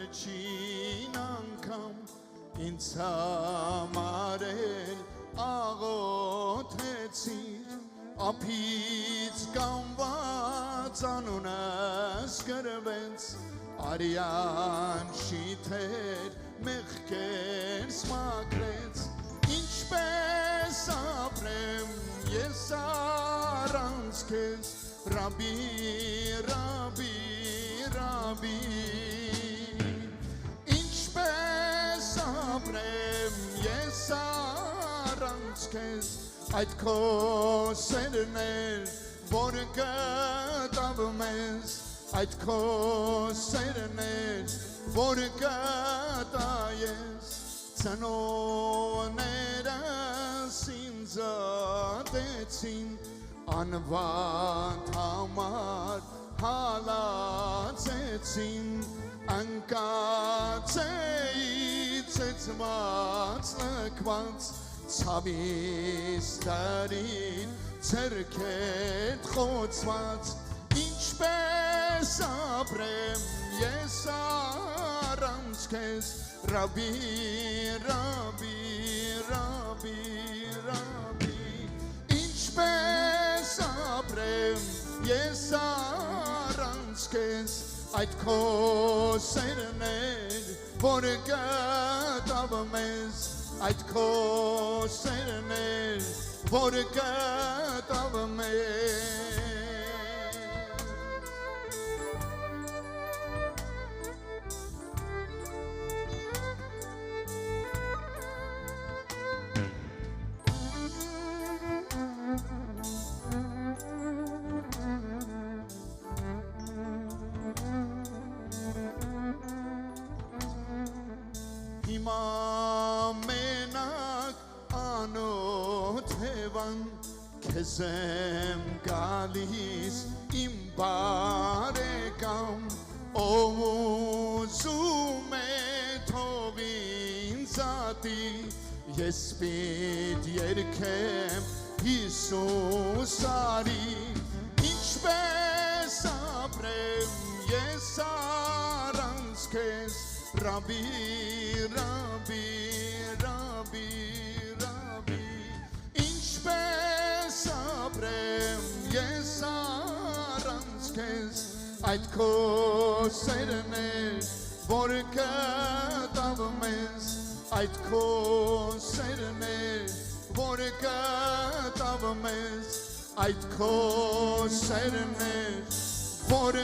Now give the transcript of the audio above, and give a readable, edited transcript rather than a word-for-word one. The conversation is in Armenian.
Վերջին անգամ ինձ համար էլ աղոթեցիր Ափից կանված անունս գրվեց Արյան շիթեր մեղքերս մաքրեց Ինչպես ապրեմ ես առանց քեզ Ռաբի, Ռաբի, Ռաբի Ինչպես ապրեմ ես առանց քեզ Այդ քո սերն էր, որ գտավ մեզ Այդ քո սերն էր, որ գտա ես Ծնողներս ինձ ատեցին Անվանդ համար հալածեցին Ընկած էի ծեծված լքված Ցավից տարին ձեռքերդ խոցված Ինչպես ապրեմ ես առանց քեզ Ռաբի, Ռաբի, Ռաբի, Ռաբի Ինչպես ապրեմ ես առանց քեզ Այդ քո սերն էր, որ գտավ մեզ Այդ քո սերն էր, որ գտավ մեզ Հիմա մենակ անոթևան Քեզ եմ գալիս իմ բարեկամ Ով ուզում է թող ինձ ատի Ես պիտ երգեմ Հիսուս արի Ինչպես ապրեմ ես առանց քեզ Ռաբի, Ռաբի, Ռաբի, Ռաբի Ինչպես ապրեմ ես առանց քեզ Այդ քո սերն էր, որ գտավ մեզ Այդ քո սերն էր, որ գտավ մեզ Այդ քո սերն էր, որ